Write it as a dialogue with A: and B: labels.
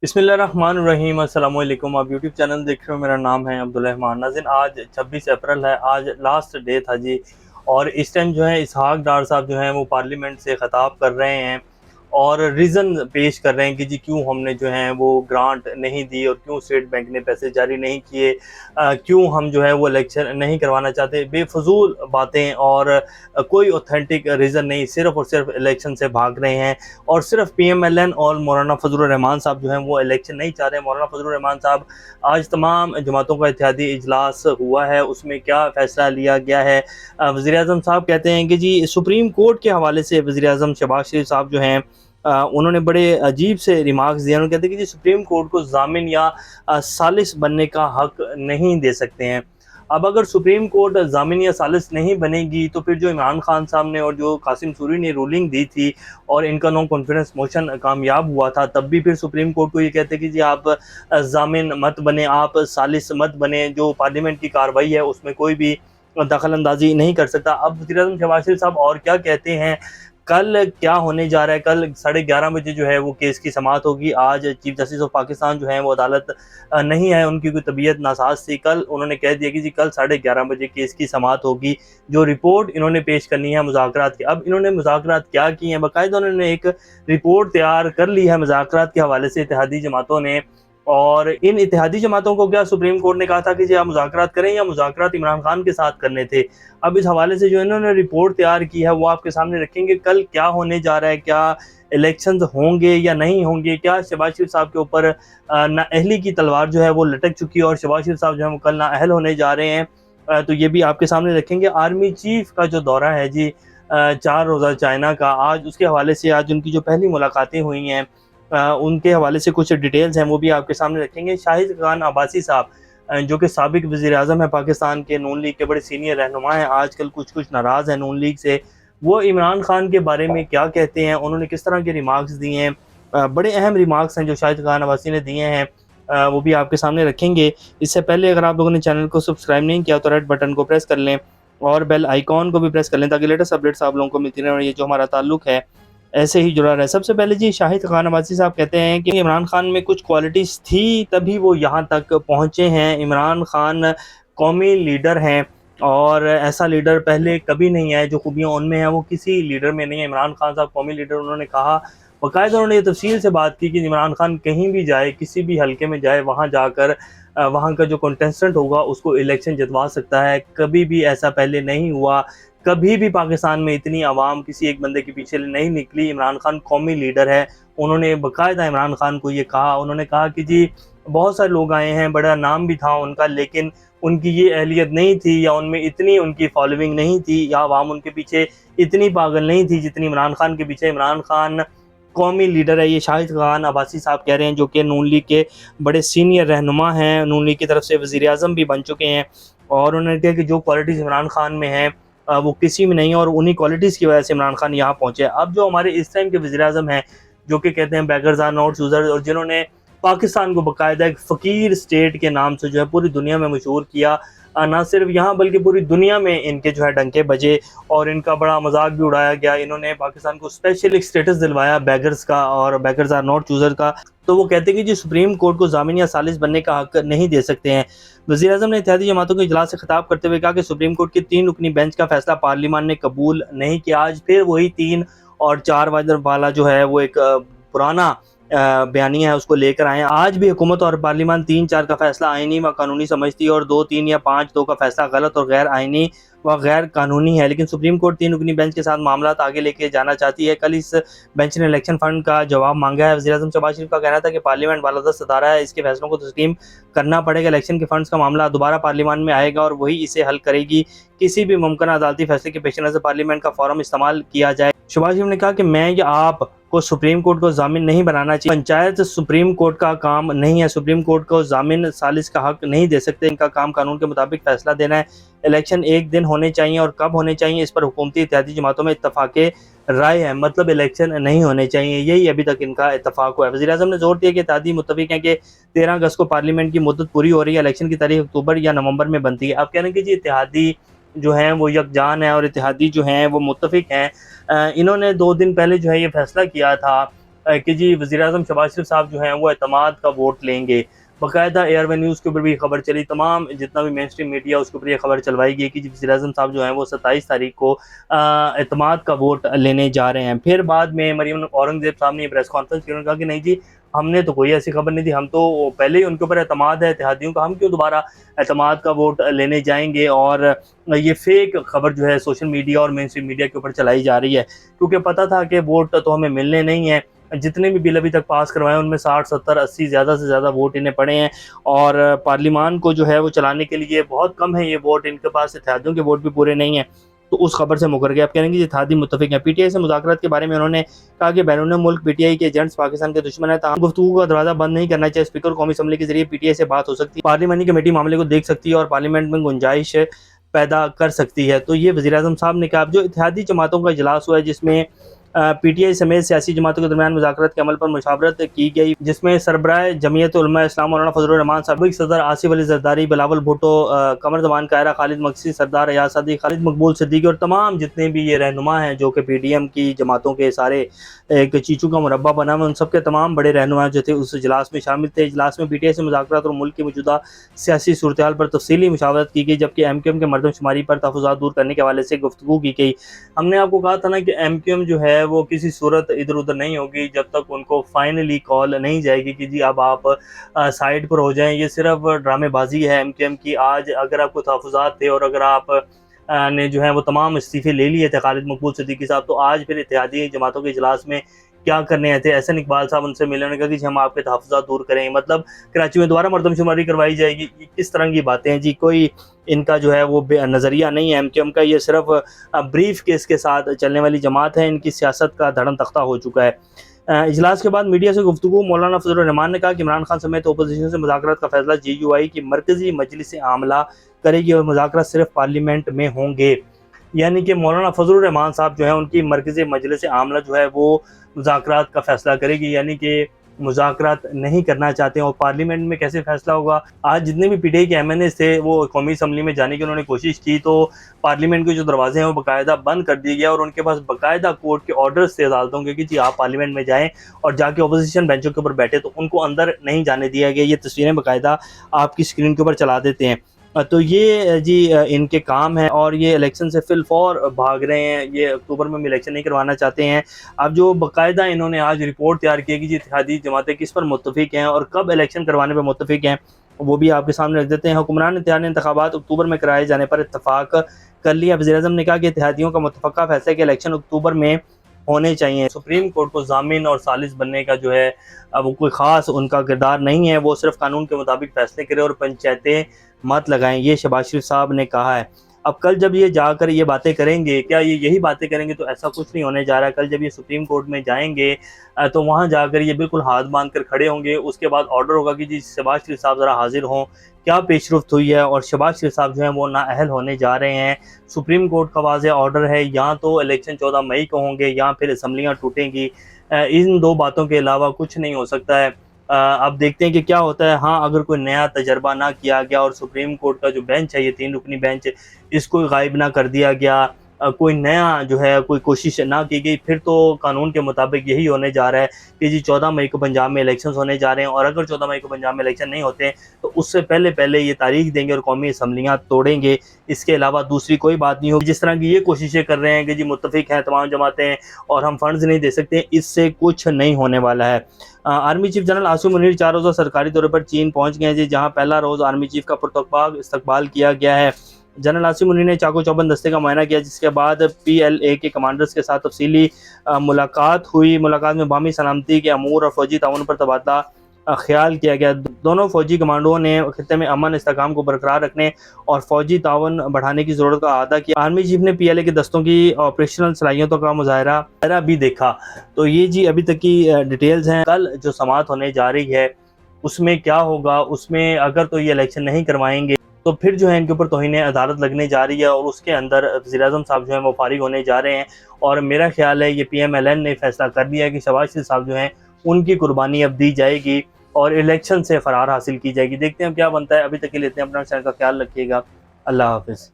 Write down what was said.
A: बिस्मिल्लाहिर्रहमानिर्रहीम अस्सलाम वालेकुम। आप यूट्यूब चैनल देख रहे हो, मेरा नाम है अब्दुल रहमान। नाज़रीन, आज 26 अप्रैल है, आज लास्ट डे था जी। और इस टाइम जो है इसहाक डार साहब जो हैं वो पार्लियामेंट से ख़िताब कर रहे हैं और रीज़न पेश कर रहे हैं कि जी क्यों हमने जो है वो ग्रांट नहीं दी और क्यों स्टेट बैंक ने पैसे जारी नहीं किए, क्यों हम जो है वो इलेक्शन नहीं करवाना चाहते। बेफजूल बातें और कोई ऑथेंटिक रीज़न नहीं, सिर्फ़ और सिर्फ इलेक्शन से भाग रहे हैं। और सिर्फ PMLN और मौलाना फजलुर रहमान साहब जो हैं वो इलेक्शन नहीं चाह रहे। मौलाना फजलुर रहमान साहब, आज तमाम जमातों का इत्तेहादी इजलास हुआ है, उसमें क्या फ़ैसला लिया गया है। वज़ीर-ए-आज़म साहब कहते हैं कि जी सुप्रीम कोर्ट के हवाले से वज़ीर-ए-आज़म शहबाज शरीफ साहब जो हैं उन्होंने बड़े अजीब से रिमार्क्स दिए। उन्होंने कहते हैं कि जी सुप्रीम कोर्ट को ज़ामिन या सालिस बनने का हक नहीं दे सकते हैं। अब अगर सुप्रीम कोर्ट ज़ामिन या सालिस नहीं बनेगी तो फिर जो इमरान खान साहब ने और जो कासिम सूरी ने रूलिंग दी थी और इनका नो कॉन्फिडेंस मोशन कामयाब हुआ था, तब भी फिर सुप्रीम कोर्ट को ये कहते कि जी आप ज़ामिन मत बने, आप सालिस मत बने, जो पार्लियामेंट की कार्रवाई है उसमें कोई भी दखल अंदाजी नहीं कर सकता। अब वज़ीर-ए-आज़म शहबाज शरीफ साहब और क्या कहते हैं, कल क्या होने जा रहा है। कल 11:30 बजे जो है वो केस की समाअत होगी। आज चीफ जस्टिस ऑफ पाकिस्तान जो है वो अदालत नहीं है, उनकी कोई तबीयत नासाज थी। कल उन्होंने कह दिया कि जी कल 11:30 बजे केस की समाअत होगी। जो रिपोर्ट इन्होंने पेश करनी है मुज़ाकरात की। अब इन्होंने मुज़ाकरात क्या किए हैं, बाकायदा उन्होंने एक रिपोर्ट तैयार कर ली है मुज़ाकरात के हवाले से इत्तेहादी जमातों ने। और इन इत्तेहादी जमातों को क्या सुप्रीम कोर्ट ने कहा था कि जी आप मुज़ाकरात करें, या मुज़ाकरात इमरान खान के साथ करने थे। अब इस हवाले से जो इन्होंने रिपोर्ट तैयार की है वो आपके सामने रखेंगे। कल क्या होने जा रहा है, क्या इलेक्शंस होंगे या नहीं होंगे, क्या शहबाज शरीफ साहब के ऊपर नाअहली की तलवार जो है वो लटक चुकी है और शहबाज शरीफ साहब जो है वो कल नाअहल होने जा रहे हैं। तो ये भी आपके सामने रखेंगे। आर्मी चीफ का जो दौरा है जी 4 रोज़ा चाइना का, आज उसके हवाले से आज उनकी जो पहली मुलाकातें हुई हैं उनके हवाले से कुछ डिटेल्स हैं वो भी आपके सामने रखेंगे। शाहिद खान अब्बासी साहब जो कि साबिक वज़ीर-ए-आज़म है पाकिस्तान के, नून लीग के बड़े सीनियर रहनुमा हैं, आजकल कुछ नाराज़ हैं नून लीग से। वो इमरान खान के बारे में क्या कहते हैं, उन्होंने किस तरह के रिमार्क्स दिए हैं। बड़े अहम रिमार्क्स हैं जो शाहिद खान अब्बासी ने दिए हैं, वो भी आपके सामने रखेंगे। इससे पहले अगर आप लोगों ने चैनल को सब्सक्राइब नहीं किया तो रेड बटन को प्रेस कर लें और बेल आइकॉन को भी प्रेस कर लें ताकि लेटेस्ट अपडेट्स आप लोगों को मिलती रहें और ये जो हमारा ताल्लुक है ऐसे ही जुड़ा रहे। सबसे पहले जी शाहिद खान अब्बासी साहब कहते हैं कि इमरान खान में कुछ क्वालिटीज़ थी तभी वो यहाँ तक पहुँचे हैं। इमरान खान कौमी लीडर हैं और ऐसा लीडर पहले कभी नहीं आया, जो खूबियाँ उनमें हैं वो किसी लीडर में नहीं है। इमरान खान साहब कौमी लीडर, उन्होंने कहा, बाकायदा उन्होंने ये तफसील से बात की कि इमरान खान कहीं भी जाए, किसी भी हल्के में जाए, वहाँ जाकर वहाँ का जो कंटेस्टेंट होगा उसको इलेक्शन जितवा सकता है। कभी भी ऐसा पहले नहीं हुआ, कभी भी पाकिस्तान में इतनी आवाम किसी एक बंदे के पीछे नहीं निकली। इमरान खान कौमी लीडर है। उन्होंने बाकायदा इमरान खान को ये कहा, उन्होंने कहा कि जी बहुत सारे लोग आए हैं, बड़ा नाम भी था उनका, लेकिन उनकी ये अहलियत नहीं थी या उनमें इतनी उनकी फॉलोइंग नहीं थी या आवाम उनके पीछे इतनी पागल नहीं थी जितनी इमरान खान के पीछे। इमरान खान कौमी लीडर है। ये शाहिद खान अब्बासी साहब कह रहे हैं, जो कि नून लीग के बड़े सीनियर रहनुमा हैं, नून लीग की तरफ से वज़ीर-ए-आज़म भी बन चुके हैं। और उन्होंने कहा कि जो क्वालिटीज़ इमरान खान में हैं वो किसी में नहीं है और उन्हीं क्वालिटीज़ की वजह से इमरान खान यहाँ पहुँचे। अब जो हमारे इस टाइम के वज़ीर-ए-आज़म हैं, जो कि कहते हैं बेगर्स आर नॉट चूज़र्स, और जिन्होंने पाकिस्तान को बाकायदा एक फ़कीर स्टेट के नाम से जो है पूरी दुनिया में मशहूर किया, ना सिर्फ यहाँ बल्कि पूरी दुनिया में इनके जो है डंके बजे और इनका बड़ा मजाक भी उड़ाया गया। इन्होंने पाकिस्तान को स्पेशल एक स्टेटस दिलवाया बेगर्स का और बेगर्स आर नॉट चूज़र का। तो वो कहते हैं कि जी सुप्रीम कोर्ट को ज़ामिन या सालिस बनने का हक नहीं दे सकते हैं। वज़ीर-ए-आज़म ने इत्तेहादी जमातों के इजलास से खिताब करते हुए कहा कि सुप्रीम कोर्ट की 3 रुकनी बेंच का फैसला पार्लियामान ने कबूल नहीं किया। आज फिर वही 3 और 4 वाला जो है वो एक पुराना बयानिया है उसको लेकर आए हैं। आज भी हुकूमत और पार्लियामान 3-4 का फैसला आईनी व कानूनी समझती है और 2-3 या 5-2 का फैसला गलत और गैर आईनी व गैर कानूनी है। लेकिन सुप्रीम कोर्ट 3 रुकनी बेंच के साथ मामला आगे लेके जाना चाहती है। कल इस बेंच ने इलेक्शन फंड का जवाब मांगा है। वज़ीर-ए-आज़म शहबाज शरीफ का कहना था कि पार्लियामेंट बालादस्त अदारा है, इसके फैसलों को तस्लीम करना पड़ेगा। इलेक्शन के फंड्स का मामला दोबारा पार्लियामान में आएगा और वही इसे हल करेगी। किसी भी मुमकिन अदालती फैसले के पेश नज़र पार्लियामेंट का फोरम इस्तेमाल किया जाए। शहबाज शरीफ ने कहा कि मैं या आप को सुप्रीम कोर्ट को जामिन नहीं बनाना चाहिए। पंचायत सुप्रीम कोर्ट का काम नहीं है, सुप्रीम कोर्ट को जामिन सालिस का हक नहीं दे सकते। इनका काम कानून के मुताबिक फैसला देना है। इलेक्शन एक दिन होने चाहिए और कब होने चाहिए इस पर हुकूमती इत्तेहादी जमातों में इत्तफाक़े राय है, मतलब इलेक्शन नहीं होने चाहिए, यही अभी तक इनका इत्तफाक हुआ है। वज़ीर-ए-आज़म ने जोर दिया कि इत्तेहादी मुत्तफ़िक़ हैं कि 13 अगस्त को पार्लियामेंट की मुद्दत पूरी हो रही है, इलेक्शन की तारीख अक्टूबर या नवंबर में बनती है। आप कह रहे हैं कि जी इत्तेहादी जो हैं वो यकजान है और इत्तेहादी जो हैं वो मुत्तफ़िक़ हैं। इन्होंने 2 दिन पहले जो है ये फैसला किया था कि जी वज़ीर-ए-आज़म शहबाज शरीफ साहब जो हैं वो एतमाद का वोट लेंगे। बाकायदा एयरवे न्यूज़ के ऊपर भी खबर चली, तमाम जितना भी मेन स्ट्रीम मीडिया उसके ऊपर ये खबर चलवाई गई कि जी वज़ीर-ए-आज़म साहब जो हैं वो 27 तारीख को एतमाद का वोट लेने जा रहे हैं। फिर बाद में मरीम औरंगज़ेब साहब ने प्रेस कॉन्फ्रेंस की, उन्होंने कहा कि नहीं जी, हमने तो कोई ऐसी खबर नहीं दी, हम तो पहले ही उनके ऊपर एतमाद है इत्तेहादियों का, हम क्यों दोबारा एतमाद का वोट लेने जाएँगे। और ये फेक खबर जो है सोशल मीडिया और मेन स्ट्रीम मीडिया के ऊपर चलाई जा रही है, क्योंकि पता था कि वोट तो हमें मिलने नहीं है। जितने भी बिल अभी तक पास करवाए उनमें 60, 70, 80 ज़्यादा से ज़्यादा वोट इन्हें पड़े हैं, और पार्लियामान को जो है वो चलाने के लिए बहुत कम है ये वोट, इनके पास इत्तेहादियों के वोट भी पूरे नहीं है। तो उस खबर से मुकर गए। आप कहेंगे जी इत्तेहादी मुत्तफिक हैं। पीटीआई से मुज़ाकरात के बारे में उन्होंने कहा कि बैरून मुल्क पीटीआई के एजेंट्स पाकिस्तान के दुश्मन है, तमाम गुफ्तगू का दरवाज़ा बंद नहीं करना चाहिए। स्पीकर कौमी असम्बली के जरिए पीटीआई से बात हो सकती है, पार्लियामानी कमेटी मामले को देख सकती है और पार्लियामेंट में गुंजाइश पैदा कर सकती है। तो ये वज़ीर-ए-आज़म साहब ने कहा। जो इत्तेहादी जमातों का इजलास हुआ है, जिसमें पीटीआई समेत सियासी जमातों के दरमियान मुज़ाकरात के अमल पर मुशावरत की गई, जिसमें सरबराह जमीयत उलमा इस्लाम मौलाना फजलुर रहमान, साबिक़ सदर आसिफ अली ज़रदारी, बिलावल भुट्टो, कमर ज़मान कायरा, खालिद मकसी, सरदार अयाज सादी, खालिद मकबूल सिद्दीकी और तमाम जितने भी ये रहनुमा हैं जो कि पीडीएम की जमातों के सारे एक चीचू का मुरब्बा बना हुआ, उन सब के तमाम बड़े रहनुमा जो थे उस इजलास में शामिल थे। इजलास में पीटीआई से मुज़ाकरात और मुल्क की मौजूदा सियासी सूरत-ए-हाल पर तफसीली मुशावरत की गई, जबकि एमक्यूएम के मरदमशुमारी पर तहफ़्फ़ुज़ात दूर करने के हवाले से गुफ्तगू की गई। हमने आपको कहा था ना कि एमक्यूएम जो है वो किसी सूरत इधर-उधर नहीं होगी जब तक उनको फाइनली कॉल नहीं जाएगी कि जी अब आप साइड पर हो जाएँ। ये सिर्फ ड्रामेबाज़ी है एमक्यूएम की। आज अगर आपको तहफ़्फ़ुज़ात थे और अगर आप ने जो है वो तमाम इस्तीफ़े ले लिए थे खालिद मकबूल सिद्दीकी साहब, तो आज फिर इत्तेहादी जमातों के इजलास में क्या करने आए थे? एहसन इकबाल साहब उनसे मिले, उन्होंने कहा कि जी हम आपके तहफ़्फ़ुज़ात दूर करेंगे, मतलब कराची में दोबारा मरदमशुमारी करवाई जाएगी। ये किस तरह की बातें हैं जी? कोई इनका जो है वो नज़रिया नहीं है एमक्यूएम का। ये सिर्फ ब्रीफ केस के साथ चलने वाली जमात है, इनकी सियासत का धड़म तख्ता हो चुका है। इजलास के बाद मीडिया से गुफ्तगू मौलाना फजलुर रहमान ने कहा कि इमरान खान समेत अपोजिशन से मुज़ाकरात का फैसला जीयूआई की मरकज़ी मजलिस आमला करेगी और मुज़ाकरात सिर्फ पार्लियामेंट में होंगे। यानी कि मौलाना फजलुर रहमान साहब जो है उनकी मरकज़ी मजलिस आमला जो है वो मुज़ाकरात का फैसला करेगी, यानी कि मुज़ाकरात नहीं करना चाहते हैं। और पार्लियामेंट में कैसे फैसला होगा? आज जितने भी पीटीआई के एमएनएस थे वो कौमी असम्बली में जाने की उन्होंने कोशिश की, तो पार्लियामेंट के जो दरवाजे हैं वो बाकायदा बंद कर दिए गए और उनके पास बाकायदा कोर्ट के ऑर्डर्स थे अदालतों के कि जी आप पार्लियामेंट में जाएँ और जाके अपोजिशन बेंचों के ऊपर बैठे, तो उनको अंदर नहीं जाने दिया गया। ये तस्वीरें बाकायदा आपकी स्क्रीन के ऊपर चला देते हैं। तो ये जी इनके काम है और ये इलेक्शन से फिलफौर भाग रहे हैं। ये अक्टूबर में इलेक्शन नहीं करवाना चाहते हैं। अब जो बाकायदा इन्होंने आज रिपोर्ट तैयार की है कि जी इत्तेहादी जमातें किस पर मुत्तफिक हैं और कब इलेक्शन करवाने पर मुत्तफिक हैं, वो भी आपके सामने रख देते हैं। हुक्मरान इत्तेहाद ने इंतखाबात अक्टूबर में कराए जाने पर इत्तफाक कर लिया। वज़ीर-ए-आज़म ने कहा कि इत्तेहादियों का मुत्तफ़क़ा फैसले के इलेक्शन अक्टूबर में होने चाहिए। सुप्रीम कोर्ट को ज़ामिन और सालिस बनने का जो है वो कोई ख़ास उनका किरदार नहीं है, वो सिर्फ कानून के मुताबिक फैसले करें और पंचायतें मत लगाएं, ये शहबाज शरीफ साहब ने कहा है। अब कल जब ये जाकर ये बातें करेंगे, क्या ये यही बातें करेंगे? तो ऐसा कुछ नहीं होने जा रहा है। कल जब ये सुप्रीम कोर्ट में जाएंगे तो वहाँ जाकर ये बिल्कुल हाथ बांध कर खड़े होंगे। उसके बाद ऑर्डर होगा कि जी शहबाज शरीफ साहब ज़रा हाजिर हों, क्या पेशरफ्त हुई है, और शहबाज शरीफ साहब जो हैं वो नाअहल होने जा रहे हैं। सुप्रीम कोर्ट का वाज़ेह ऑर्डर है, या तो इलेक्शन 14 मई को होंगे या फिर असम्बलियाँ टूटेंगी। इन दो बातों के अलावा कुछ नहीं हो सकता है। अब देखते हैं कि क्या होता है। हाँ, अगर कोई नया तजर्बा ना किया गया और सुप्रीम कोर्ट का जो बेंच है, ये 3 रुकनी बेंच, इसको गायब ना कर दिया गया, कोई नया जो है कोई कोशिश ना की गई, फिर तो कानून के मुताबिक यही होने जा रहा है कि जी 14 मई को पंजाब में इलेक्शंस होने जा रहे हैं। और अगर 14 मई को पंजाब में इलेक्शन नहीं होते तो उससे पहले ये तारीख देंगे और कौमी असम्बलियाँ तोड़ेंगे। इसके अलावा दूसरी कोई बात नहीं होगी। जिस तरह की ये कोशिशें कर रहे हैं कि जी मुत्तफिक हैं तमाम जमातें और हम फंड्स नहीं दे सकते, इससे कुछ नहीं होने वाला है। Army chief general Asim Munir 4 रोज़ा सरकारी दौरे पर चीन पहुँच गए हैं जी, जहाँ पहला रोज़ आर्मी चीफ का पुरतपाक इस्तकबाल किया गया है। जनरल आसिम मुनीर ने चाको चौबंद दस्ते का मुआयना किया, जिसके बाद PLA के कमांडर्स के साथ तफसीली मुलाकात हुई। मुलाकात में बामी सलामती के अमूर और फौजी ताउन पर तबादला ख्याल किया गया। दोनों फौजी कमांडों ने खित्ते में अमन इस्तेहकाम को बरकरार रखने और फौजी ताउन बढ़ाने की ज़रूरत का अदा किया। आर्मी चीफ ने PLA के दस्तों की ऑपरेशनल सलाहियतों का मुजाहरा भी देखा। तो ये जी अभी तक की डिटेल्स हैं। कल जो समाअत होने जा रही है उसमें क्या होगा, उसमें अगर तो ये इलेक्शन नहीं करवाएंगे तो फिर जो है इनके ऊपर तौहीन अदालत लगने जा रही है और उसके अंदर वज़ीर-ए-आज़म साहब जो हैं वो फारिग होने जा रहे हैं। और मेरा ख्याल है ये PMLN ने फैसला कर दिया है कि शहबाज शरीफ साहब जो हैं उनकी कुर्बानी अब दी जाएगी और इलेक्शन से फ़रार हासिल की जाएगी। देखते हैं अब क्या बनता है। अभी तक के लिए इतना, अपना चैनल का ख्याल रखिएगा। अल्लाह हाफ़िज़।